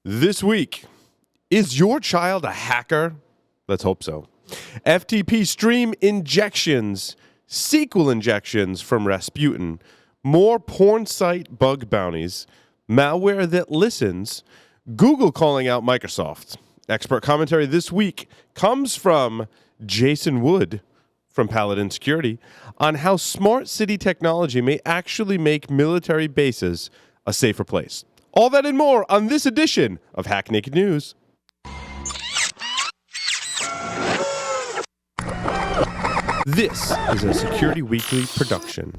This week, is your child a hacker? Let's hope so. FTP stream injections, SQL injections from Rasputin, more porn site bug bounties, malware that listens, Google calling out Microsoft. Expert commentary this week comes from Jason Wood from Paladin Security on how smart city technology may actually make military bases a safer place. All that and more on this edition of Hack Naked News. This is a Security Weekly production.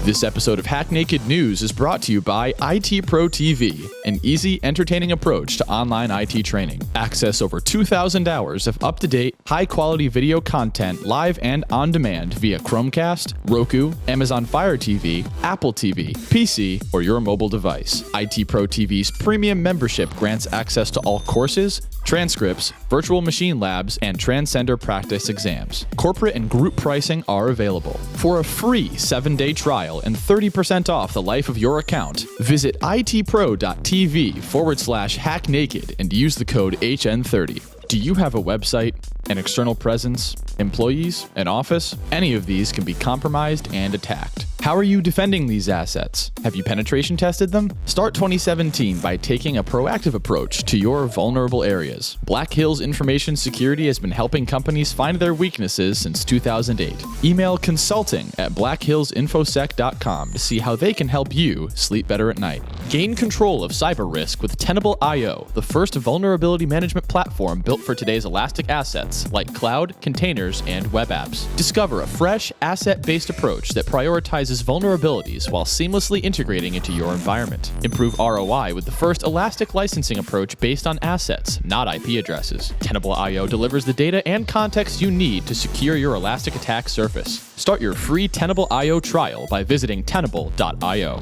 This episode of Hack Naked News is brought to you by IT Pro TV, an easy, entertaining approach to online IT training. Access over 2,000 hours of up-to-date, high-quality video content live and on demand via Chromecast, Roku, Amazon Fire TV, Apple TV, PC, or your mobile device. IT Pro TV's premium membership grants access to all courses, transcripts, virtual machine labs, and transcender practice exams. Corporate and group pricing are available. For a free 7-day trial and 30% off the life of your account, visit itpro.tv/hacknaked and use the code HN30. Do you have a website, an external presence, employees, an office? Any of these can be compromised and attacked. How are you defending these assets? Have you penetration tested them? Start 2017 by taking a proactive approach to your vulnerable areas. Black Hills Information Security has been helping companies find their weaknesses since 2008. Email consulting@blackhillsinfosec.com to see how they can help you sleep better at night. Gain control of cyber risk with Tenable.io, the first vulnerability management platform built for today's elastic assets like cloud, containers, and web apps. Discover a fresh, asset-based approach that prioritizes vulnerabilities while seamlessly integrating into your environment. Improve ROI with the first elastic licensing approach based on assets, not IP addresses. Tenable.io delivers the data and context you need to secure your elastic attack surface. Start your free Tenable.io trial by visiting tenable.io.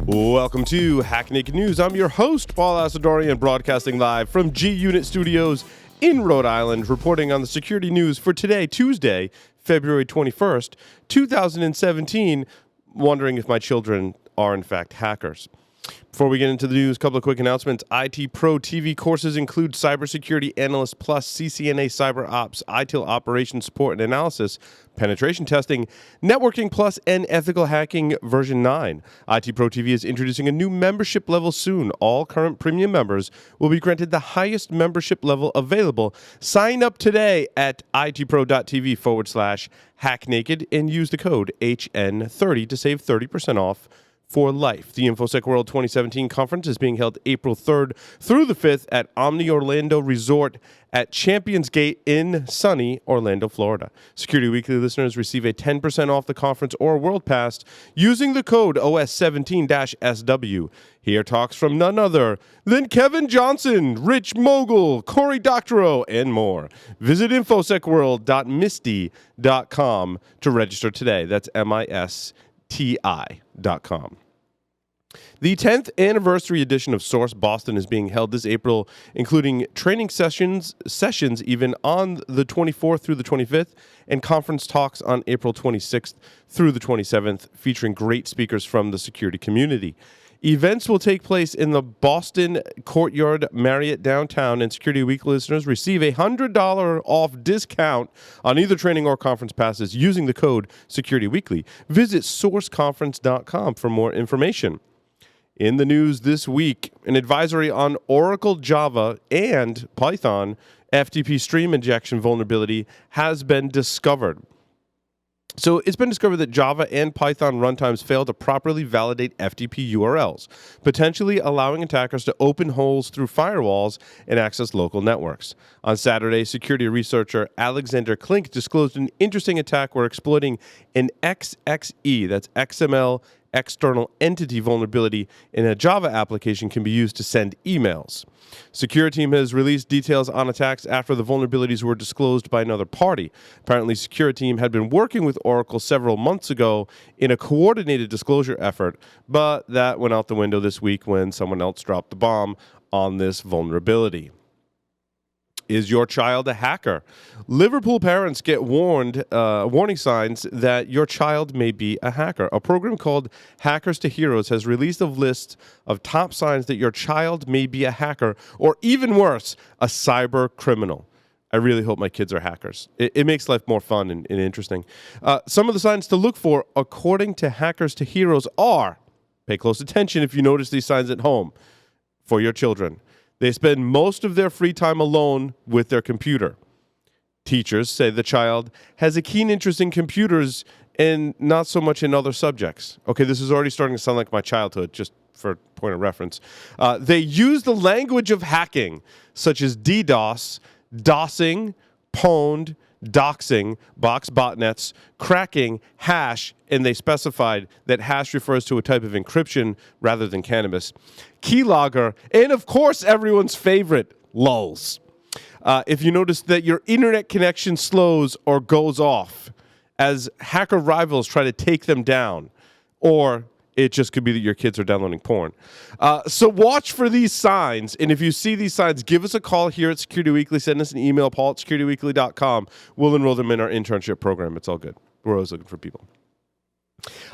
Welcome to Hack Naked News. I'm your host, Paul Asadorian, broadcasting live from G-Unit Studios in Rhode Island, reporting on the security news for today, Tuesday, February 21st, 2017, wondering if my children are in fact hackers. Before we get into the news, a couple of quick announcements. IT Pro TV courses include Cybersecurity Analyst Plus, CCNA Cyber Ops, ITIL Operations Support and Analysis, Penetration Testing, Networking Plus, and Ethical Hacking version 9. IT Pro TV is introducing a new membership level soon. All current premium members will be granted the highest membership level available. Sign up today at itpro.tv/hacknaked and use the code HN30 to save 30% off for life. The InfoSec World 2017 conference is being held April 3rd through the 5th at Omni Orlando Resort at Champions Gate in sunny Orlando, Florida. Security Weekly listeners receive a 10% off the conference or World Pass using the code OS17-SW. Here talks from none other than Kevin Johnson, Rich Mogul, Cory Doctorow, and more. Visit infosecworld.misty.com to register today. That's MISTI.com. The 10th anniversary edition of Source Boston is being held this April, including training sessions even on the 24th through the 25th, and conference talks on April 26th through the 27th, featuring great speakers from the security community. Events will take place in the Boston Courtyard Marriott downtown, and Security Week listeners receive a $100 off discount on either training or conference passes using the code Security Weekly. Visit sourceconference.com for more information. In the news this week, an advisory on Oracle Java and Python FTP stream injection vulnerability has been discovered. So it's been discovered that Java and Python runtimes fail to properly validate FTP URLs, potentially allowing attackers to open holes through firewalls and access local networks. On Saturday, security researcher Alexander Klink disclosed an interesting attack where exploiting an XXE, that's XML external entity vulnerability in a Java application can be used to send emails. Security Team has released details on attacks after the vulnerabilities were disclosed by another party. Apparently, Security Team had been working with Oracle several months ago in a coordinated disclosure effort, but that went out the window this week when someone else dropped the bomb on this vulnerability. Is your child a hacker? Liverpool parents get warning signs that your child may be a hacker. A program called Hackers to Heroes has released a list of top signs that your child may be a hacker, or even worse, a cyber criminal. I really hope my kids are hackers. It makes life more fun and interesting. Some of the signs to look for, according to Hackers to Heroes, are, pay close attention if you notice these signs at home, for your children. They spend most of their free time alone with their computer. Teachers say the child has a keen interest in computers and not so much in other subjects. Okay, this is already starting to sound like my childhood, just for point of reference. They use the language of hacking, such as DDoS, DOSing, pwned, doxing, box botnets, cracking, hash, and they specified that hash refers to a type of encryption rather than cannabis. Keylogger, and of course everyone's favorite, lulz. If you notice that your internet connection slows or goes off as hacker rivals try to take them down, or it just could be that your kids are downloading porn. So watch for these signs, and if you see these signs, give us a call here at Security Weekly. Send us an email, paul@securityweekly.com. We'll enroll them in our internship program. It's all good. We're always looking for people.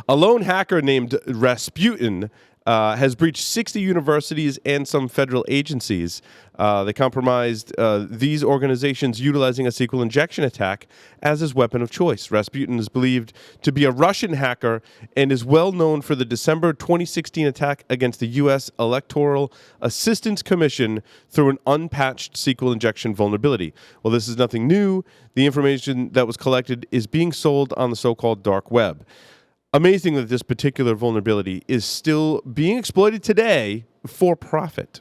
A lone hacker named Rasputin has breached 60 universities and some federal agencies. They compromised these organizations utilizing a SQL injection attack as his weapon of choice. Rasputin is believed to be a Russian hacker and is well known for the December 2016 attack against the U.S. Electoral Assistance Commission through an unpatched SQL injection vulnerability. Well, this is nothing new. The information that was collected is being sold on the so-called dark web. Amazing that this particular vulnerability is still being exploited today for profit.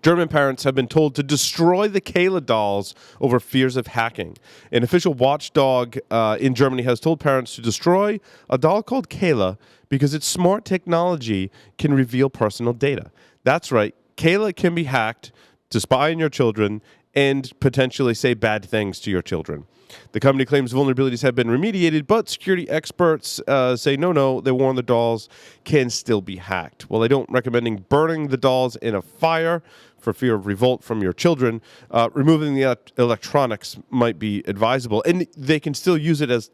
German parents have been told to destroy the Kayla dolls over fears of hacking. An official watchdog in Germany has told parents to destroy a doll called Kayla because its smart technology can reveal personal data. That's right, Kayla can be hacked to spy on your children and potentially say bad things to your children. The company claims vulnerabilities have been remediated, but security experts say no, they warn the dolls can still be hacked. While they don't recommend burning the dolls in a fire for fear of revolt from your children, removing the electronics might be advisable. And they can still use it as,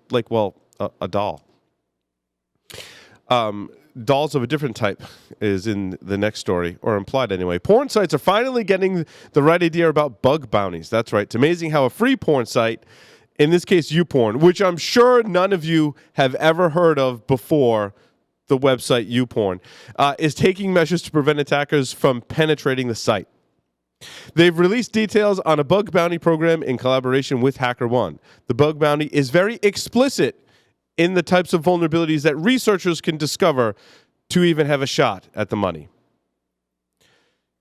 a doll. Dolls of a different type is in the next story, or implied anyway. Porn sites are finally getting the right idea about bug bounties. That's right. It's amazing how a free porn site, in this case YouPorn, which I'm sure none of you have ever heard of before, the website YouPorn, is taking measures to prevent attackers from penetrating the site. They've released details on a bug bounty program in collaboration with HackerOne. The bug bounty is very explicit in the types of vulnerabilities that researchers can discover to even have a shot at the money.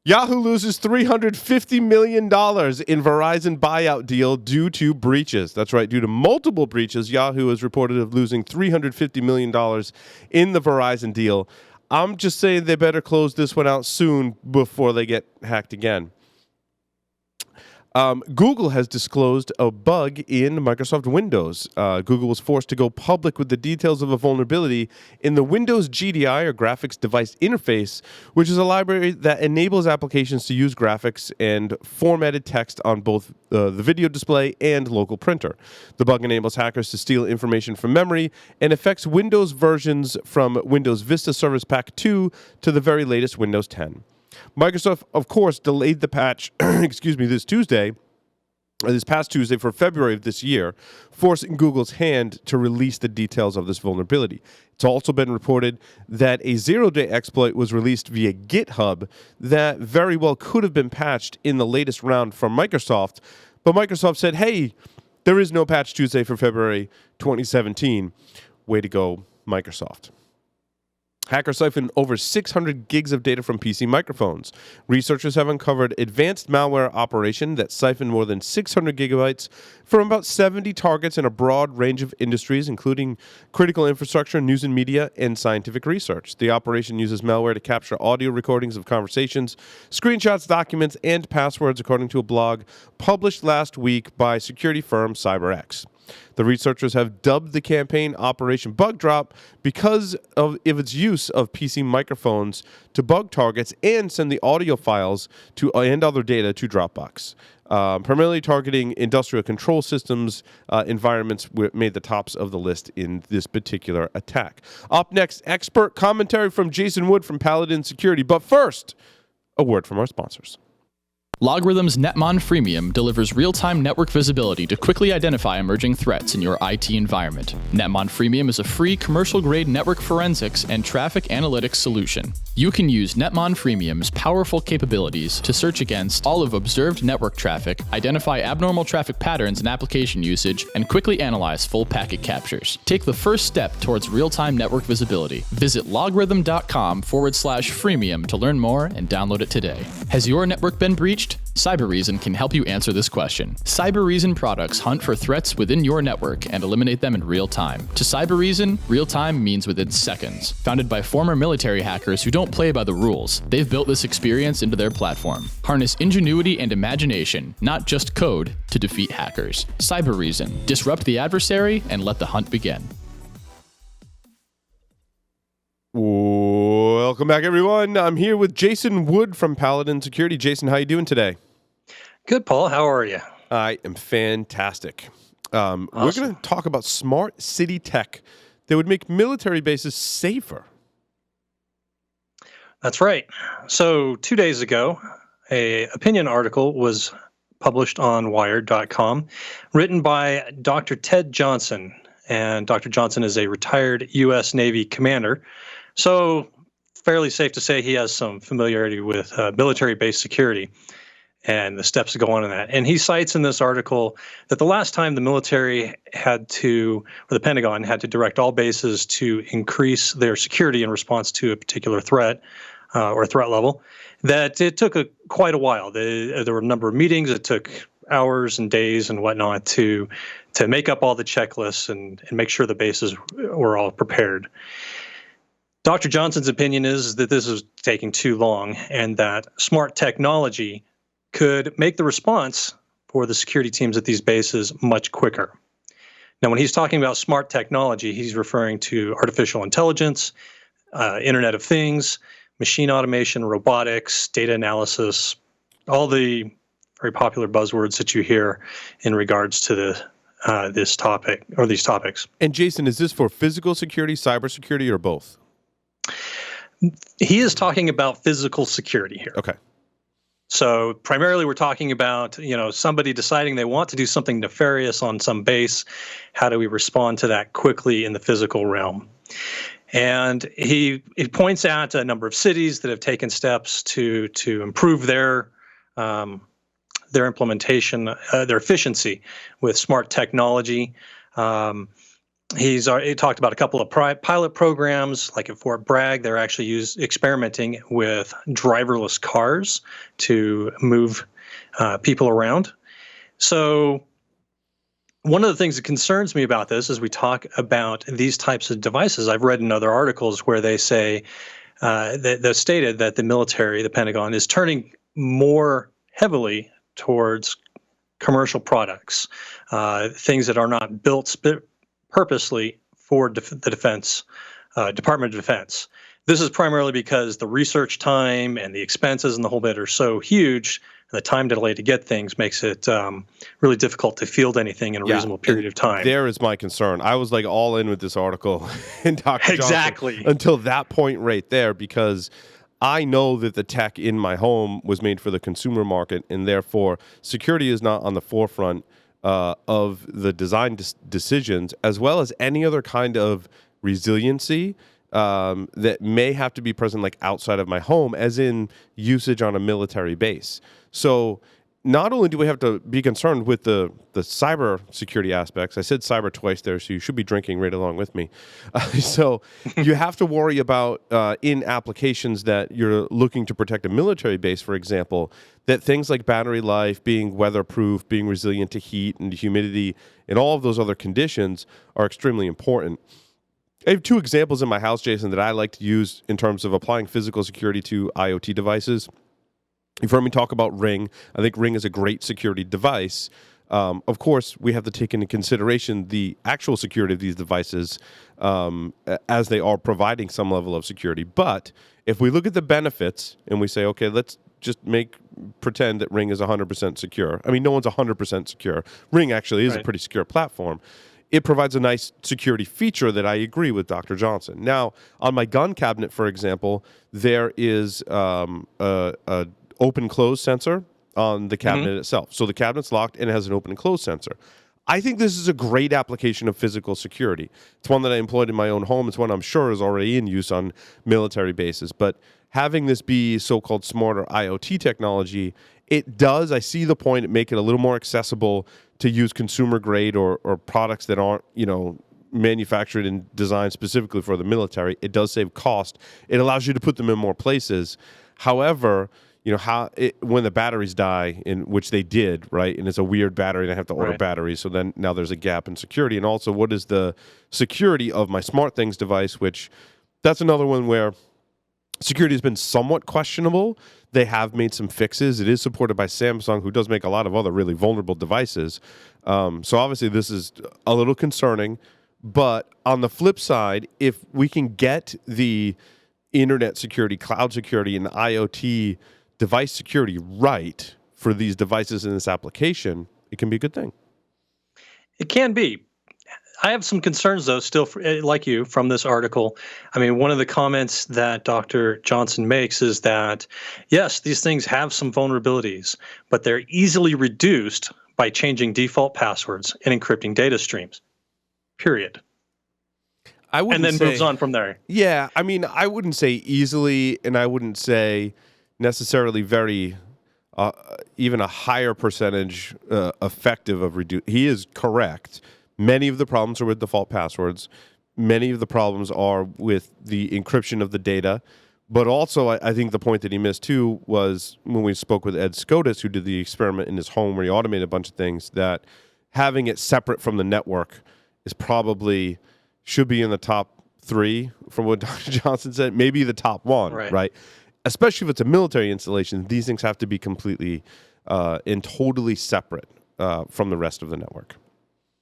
Yahoo loses $350 million in Verizon buyout deal due to breaches. That's right, due to multiple breaches, Yahoo is reported of losing $350 million in the Verizon deal. I'm just saying they better close this one out soon before they get hacked again. Google has disclosed a bug in Microsoft Windows. Google was forced to go public with the details of a vulnerability in the Windows GDI, or Graphics Device Interface, which is a library that enables applications to use graphics and formatted text on both the video display and local printer. The bug enables hackers to steal information from memory and affects Windows versions from Windows Vista Service Pack 2 to the very latest Windows 10. Microsoft, of course, delayed the patch, this past Tuesday for February of this year, forcing Google's hand to release the details of this vulnerability. It's also been reported that a zero-day exploit was released via GitHub that very well could have been patched in the latest round from Microsoft, but Microsoft said, hey, there is no patch Tuesday for February 2017. Way to go, Microsoft. Hackers siphoned over 600 gigs of data from PC microphones. Researchers have uncovered advanced malware operation that siphoned more than 600 gigabytes from about 70 targets in a broad range of industries, including critical infrastructure, news and media, and scientific research. The operation uses malware to capture audio recordings of conversations, screenshots, documents, and passwords, according to a blog published last week by security firm CyberX. The researchers have dubbed the campaign Operation Bugdrop because of its use of PC microphones to bug targets and send the audio files and other data to Dropbox. Primarily targeting industrial control systems environments made the tops of the list in this particular attack. Up next, expert commentary from Jason Wood from Paladin Security. But first, a word from our sponsors. Logarithm's Netmon Freemium delivers real-time network visibility to quickly identify emerging threats in your IT environment. Netmon Freemium is a free commercial-grade network forensics and traffic analytics solution. You can use Netmon Freemium's powerful capabilities to search against all of observed network traffic, identify abnormal traffic patterns and application usage, and quickly analyze full packet captures. Take the first step towards real-time network visibility. Visit logarithm.com/freemium to learn more and download it today. Has your network been breached? Cybereason can help you answer this question. Cybereason products hunt for threats within your network and eliminate them in real time. To Cybereason, real time means within seconds. Founded by former military hackers who don't play by the rules, they've built this experience into their platform. Harness ingenuity and imagination, not just code, to defeat hackers. Cybereason. Disrupt the adversary and let the hunt begin. Welcome back, everyone. I'm here with Jason Wood from Paladin Security. Jason, how you doing today? Good, Paul. How are you? I am fantastic. Awesome. We're going to talk about smart city tech that would make military bases safer. That's right. So 2 days ago, an opinion article was published on Wired.com, written by Dr. Ted Johnson. And Dr. Johnson is a retired U.S. Navy commander. So fairly safe to say he has some familiarity with military-based security and the steps that go on in that. And he cites in this article that the last time the military had to, or the Pentagon had to direct all bases to increase their security in response to a particular threat or threat level, that it took quite a while. There were a number of meetings. It took hours and days and whatnot to make up all the checklists and make sure the bases were all prepared. Dr. Johnson's opinion is that this is taking too long and that smart technology could make the response for the security teams at these bases much quicker. Now, when he's talking about smart technology, he's referring to artificial intelligence, Internet of Things, machine automation, robotics, data analysis, all the very popular buzzwords that you hear in regards to this topic or these topics. And Jason, is this for physical security, cybersecurity, or both? He is talking about physical security here. Okay. So primarily we're talking about, somebody deciding they want to do something nefarious on some base. How do we respond to that quickly in the physical realm? And he points out a number of cities that have taken steps to improve their implementation, their efficiency with smart technology. He talked about a couple of pilot programs, like at Fort Bragg. They're actually experimenting with driverless cars to move people around. So one of the things that concerns me about this is we talk about these types of devices. I've read in other articles where they say they've stated that the military, the Pentagon, is turning more heavily towards commercial products, things that are not built purposely for the defense, Department of Defense. This is primarily because the research time and the expenses and the whole bit are so huge. The time delay to get things makes it really difficult to field anything in a reasonable period of time. There is my concern. I was like all in with this article and Dr. Exactly. Johnson until that point right there, because I know that the tech in my home was made for the consumer market, and therefore security is not on the forefront of the design decisions, as well as any other kind of resiliency that may have to be present like outside of my home, as in usage on a military base. So not only do we have to be concerned with the cyber security aspects, I said cyber twice there, so you should be drinking right along with me. So you have to worry about in applications that you're looking to protect a military base, for example, that things like battery life, being weatherproof, being resilient to heat and humidity, and all of those other conditions are extremely important. I have two examples in my house, Jason, that I like to use in terms of applying physical security to IoT devices. You've heard me talk about Ring. I think Ring is a great security device. Of course, we have to take into consideration the actual security of these devices as they are providing some level of security. But if we look at the benefits and we say, okay, let's just pretend that Ring is 100% secure. I mean, no one's 100% secure. Ring actually is a pretty secure platform. It provides a nice security feature that I agree with Dr. Johnson. Now, on my gun cabinet, for example, there is a open-close sensor on the cabinet itself. So the cabinet's locked and it has an open and close sensor. I think this is a great application of physical security. It's one that I employed in my own home. It's one I'm sure is already in use on military bases. But having this be so-called smarter IoT technology, it does, I see the point, make it a little more accessible to use consumer grade or products that aren't, manufactured and designed specifically for the military. It does save cost. It allows you to put them in more places. However, when the batteries die, in which they did, right? And it's a weird battery, and I have to order batteries. So then now there's a gap in security. And also, what is the security of my SmartThings device, which that's another one where security has been somewhat questionable. They have made some fixes. It is supported by Samsung, who does make a lot of other really vulnerable devices. So obviously this is a little concerning. But on the flip side, if we can get the internet security, cloud security, and IoT device security right for these devices in this application, it can be a good thing. It can be. I have some concerns, though, still, like you, from this article. I mean, one of the comments that Dr. Johnson makes is that, yes, these things have some vulnerabilities, but they're easily reduced by changing default passwords and encrypting data streams, period. And then moves on from there. Yeah, I mean, I wouldn't say easily, and I wouldn't say necessarily very, even a higher percentage effective of reduce. He is correct. Many of the problems are with default passwords. Many of the problems are with the encryption of the data. But also, I think the point that he missed, too, was when we spoke with Ed Scotus, who did the experiment in his home where he automated a bunch of things, that having it separate from the network is probably should be in the top 3 from what Dr. Johnson said, maybe the top 1, right? Especially if it's a military installation, these things have to be completely and totally separate from the rest of the network.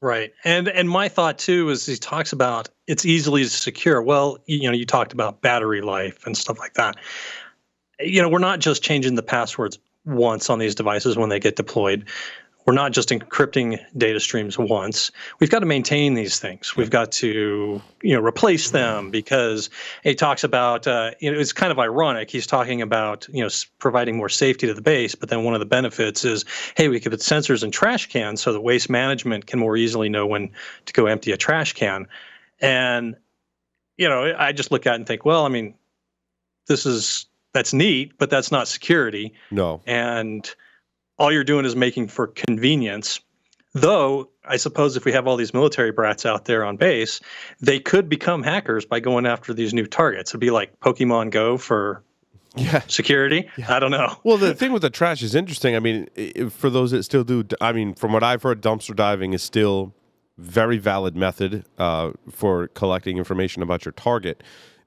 Right. And my thought, too, is he talks about it's easily secure. Well, you talked about battery life and stuff like that. We're not just changing the passwords once on these devices when they get deployed. We're not just encrypting data streams once. We've got to maintain these things. We've got to, replace them because he talks about, it's kind of ironic. He's talking about, providing more safety to the base, but then one of the benefits is, hey, we could put sensors in trash cans so that waste management can more easily know when to go empty a trash can. And, I just look at it and think, well, I mean, that's neat, but that's not security. No. And all you're doing is making for convenience. Though, I suppose if we have all these military brats out there on base, they could become hackers by going after these new targets. It'd be like Pokemon Go for security. Yeah. I don't know. Well, the thing with the trash is interesting. I mean, for those that still do, from what I've heard, dumpster diving is still very valid method for collecting information about your target.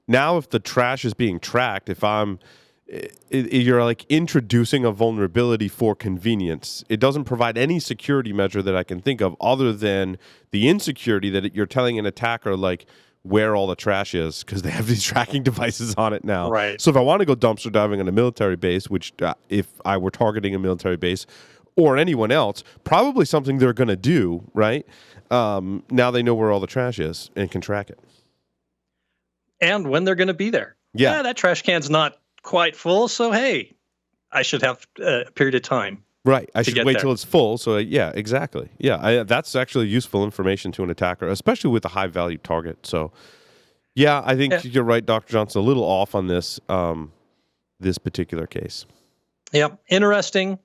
Now, if the trash is being tracked, you're like introducing a vulnerability for convenience. It doesn't provide any security measure that I can think of other than the insecurity that you're telling an attacker like where all the trash is because they have these tracking devices on it now. Right. So if I want to go dumpster diving on a military base, which if I were targeting a military base or anyone else, probably something they're going to do, right? Now they know where all the trash is and can track it. And when they're going to be there. Yeah, that trash can's not quite full, so hey, I should have a period of time. Right, I should wait till it's full. So yeah, exactly. Yeah, that's actually useful information to an attacker, especially with a high-value target. So yeah, I think you're right, Dr. Johnson, a little off on this this particular case. Yeah, interesting.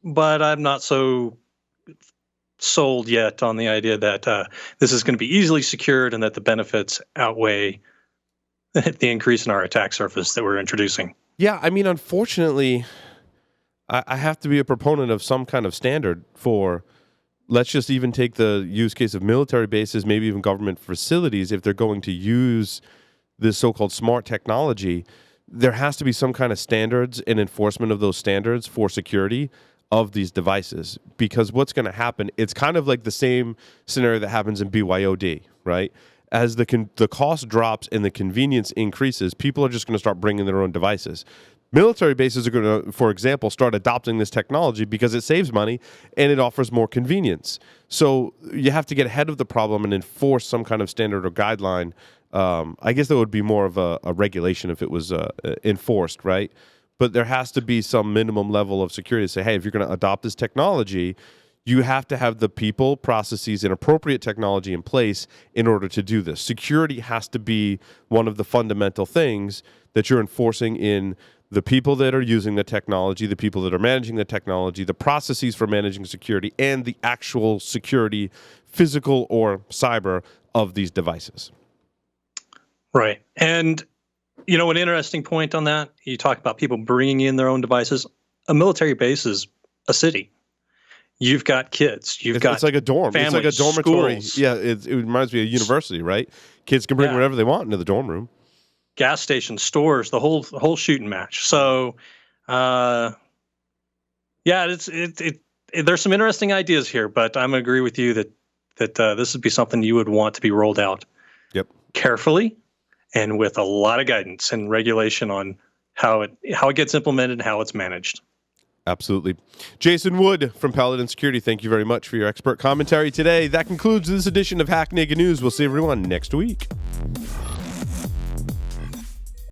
but I'm not so sold yet on the idea that this is going to be easily secured and that the benefits outweigh the increase in our attack surface that we're introducing. Yeah, I mean, unfortunately, I have to be a proponent of some kind of standard for, let's just even take the use case of military bases, maybe even government facilities. If they're going to use this so-called smart technology, there has to be some kind of standards and enforcement of those standards for security of these devices. Because what's going to happen, it's kind of like the same scenario that happens in BYOD, right? As the cost drops and the convenience increases, people are just going to start bringing their own devices. Military bases are going to, for example, start adopting this technology because it saves money and it offers more convenience. So you have to get ahead of the problem and enforce some kind of standard or guideline. I guess that would be more of a regulation if it was enforced, right? But there has to be some minimum level of security to say, hey, if you're going to adopt this technology, you have to have the people, processes, and appropriate technology in place in order to do this. Security has to be one of the fundamental things that you're enforcing in the people that are using the technology, the people that are managing the technology, the processes for managing security, and the actual security, physical or cyber, of these devices. Right. And, an interesting point on that, you talk about people bringing in their own devices. A military base is a city. You've got kids. It's like a dorm. Families, it's like a dormitory. schools. Yeah, it reminds me of a university, right? Kids can bring whatever they want into the dorm room. Gas stations, stores, the whole shooting match. So, there's some interesting ideas here, but I'm gonna agree with you that this would be something you would want to be rolled out. Yep. Carefully and with a lot of guidance and regulation on how it gets implemented and how it's managed. Absolutely. Jason Wood from Paladin Security, thank you very much for your expert commentary today. That concludes this edition of Hack Naked News. We'll see everyone next week.